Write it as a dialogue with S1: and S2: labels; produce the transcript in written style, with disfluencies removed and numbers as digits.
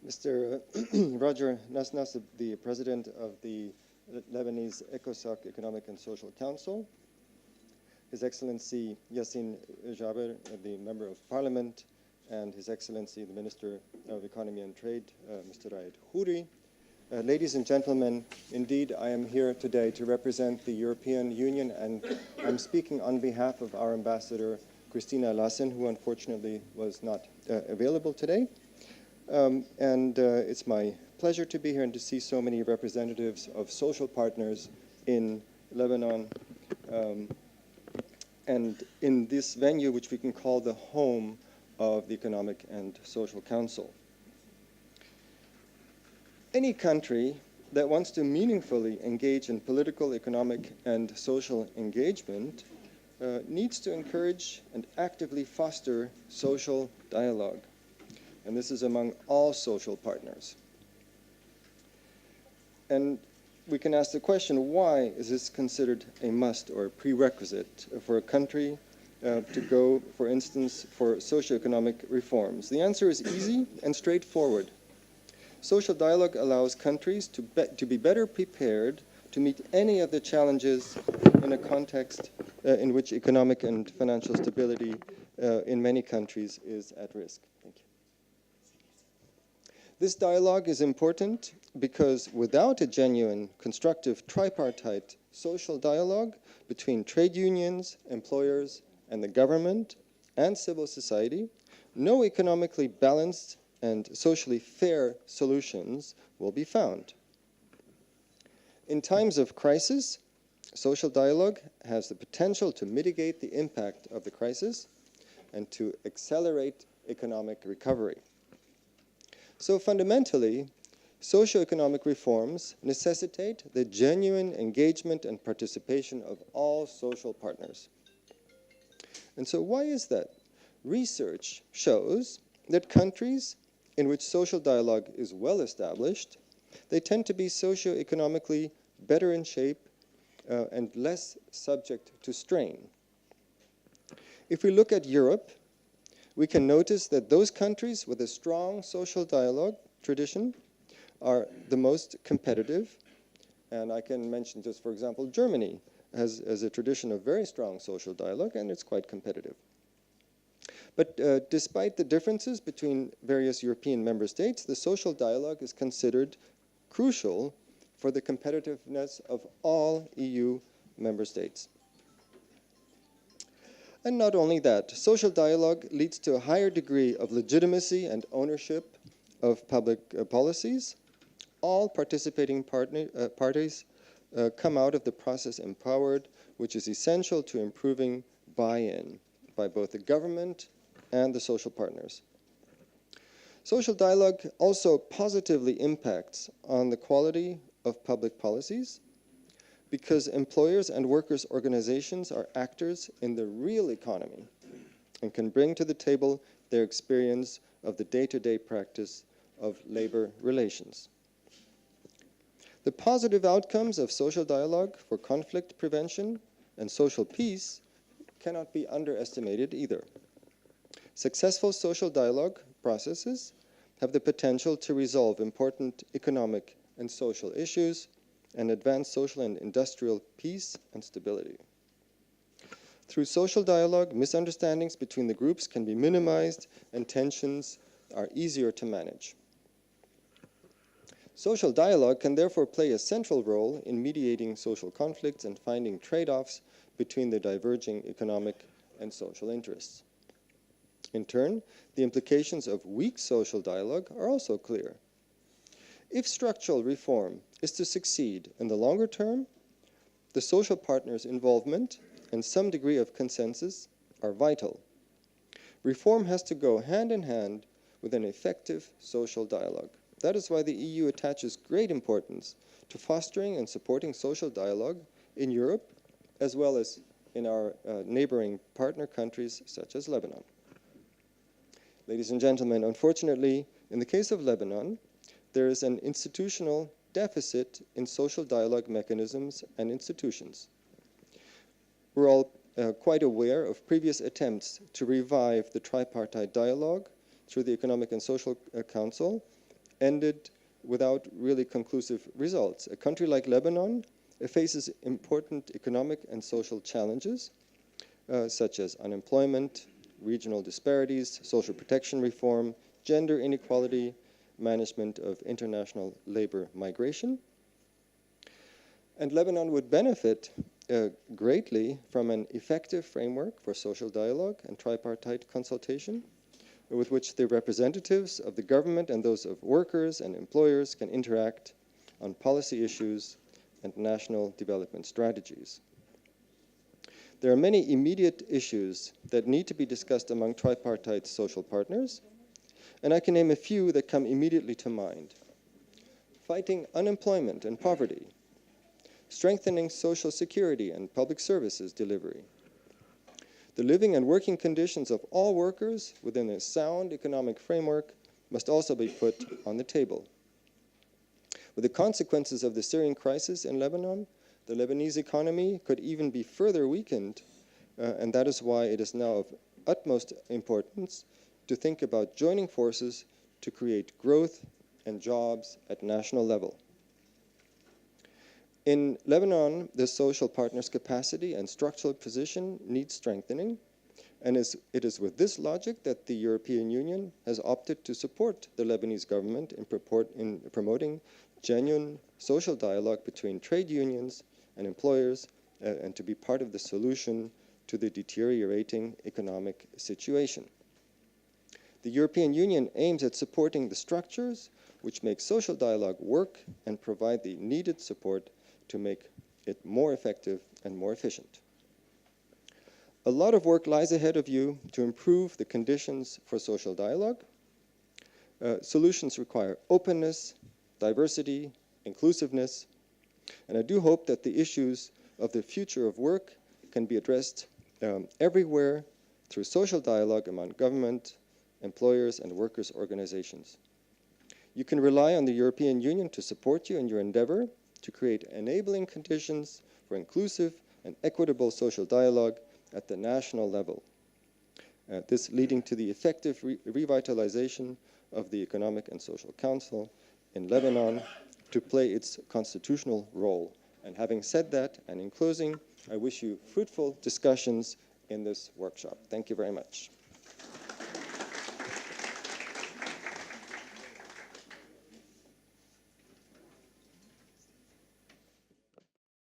S1: Mr. Roger Nasnas, the President of the Lebanese ECOSOC Economic and Social Council, His Excellency Yassin Jaber, the Member of Parliament, and His Excellency the Minister of Economy and Trade, Mr. Raed Khoury. Ladies and gentlemen, indeed I am here today to represent the European Union, and I'm speaking on behalf of our Ambassador Christina Lassen, who unfortunately was not available today. It's my pleasure to be here and to see so many representatives of social partners in Lebanon and in this venue, which we can call the home of the Economic and Social Council. Any country that wants to meaningfully engage in political, economic, and social engagement needs to encourage and actively foster social dialogue. And this is among all social partners. And we can ask the question, why is this considered a must or a prerequisite for a country to go, for instance, for socioeconomic reforms? The answer is easy and straightforward. Social dialogue allows countries to be better prepared to meet any of the challenges in a context in which economic and financial stability in many countries is at risk. Thank you. This dialogue is important because without a genuine, constructive, tripartite social dialogue between trade unions, employers, and the government and civil society, no economically balanced and socially fair solutions will be found. In times of crisis, social dialogue has the potential to mitigate the impact of the crisis and to accelerate economic recovery. So fundamentally, socioeconomic reforms necessitate the genuine engagement and participation of all social partners. And so why is that? Research shows that countries in which social dialogue is well established, they tend to be socioeconomically better in shape and less subject to strain. If we look at Europe, we can notice that those countries with a strong social dialogue tradition are the most competitive. And I can mention just, for example, Germany has a tradition of very strong social dialogue, and it's quite competitive. But despite the differences between various European member states, the social dialogue is considered crucial for the competitiveness of all EU member states. And not only that, social dialogue leads to a higher degree of legitimacy and ownership of public policies. All participating parties come out of the process empowered, which is essential to improving buy-in by both the government and the social partners. Social dialogue also positively impacts on the quality of public policies because employers and workers' organizations are actors in the real economy and can bring to the table their experience of the day-to-day practice of labor relations. The positive outcomes of social dialogue for conflict prevention and social peace cannot be underestimated either. Successful social dialogue processes have the potential to resolve important economic and social issues and advance social and industrial peace and stability. Through social dialogue, misunderstandings between the groups can be minimized and tensions are easier to manage. Social dialogue can therefore play a central role in mediating social conflicts and finding trade-offs between the diverging economic and social interests. In turn, the implications of weak social dialogue are also clear. If structural reform is to succeed in the longer term, the social partners' involvement and some degree of consensus are vital. Reform has to go hand in hand with an effective social dialogue. That is why the EU attaches great importance to fostering and supporting social dialogue in Europe, as well as in our neighboring partner countries such as Lebanon. Ladies and gentlemen, unfortunately, in the case of Lebanon, there is an institutional deficit in social dialogue mechanisms and institutions. We're all quite aware of previous attempts to revive the tripartite dialogue through the Economic and Social Council, ended without really conclusive results. A country like Lebanon faces important economic and social challenges, such as unemployment, regional disparities, social protection reform, gender inequality, management of international labor migration. And Lebanon would benefit greatly from an effective framework for social dialogue and tripartite consultation, with which the representatives of the government and those of workers and employers can interact on policy issues and national development strategies. There are many immediate issues that need to be discussed among tripartite social partners, and I can name a few that come immediately to mind. Fighting unemployment and poverty, strengthening social security and public services delivery. The living and working conditions of all workers within a sound economic framework must also be put on the table. With the consequences of the Syrian crisis in Lebanon, the Lebanese economy could even be further weakened, and that is why it is now of utmost importance to think about joining forces to create growth and jobs at national level. In Lebanon, the social partners' capacity and structural position need strengthening, and it is with this logic that the European Union has opted to support the Lebanese government in promoting genuine social dialogue between trade unions and employers, and to be part of the solution to the deteriorating economic situation. The European Union aims at supporting the structures which make social dialogue work and provide the needed support to make it more effective and more efficient. A lot of work lies ahead of you to improve the conditions for social dialogue. Solutions require openness, diversity, inclusiveness, and I do hope that the issues of the future of work can be addressed everywhere through social dialogue among government, employers, and workers' organizations. You can rely on the European Union to support you in your endeavor to create enabling conditions for inclusive and equitable social dialogue at the national level. This leading to the effective revitalization of the Economic and Social Council in Lebanon to play its constitutional role. And having said that, and in closing, I wish you fruitful discussions in this workshop. Thank you very much.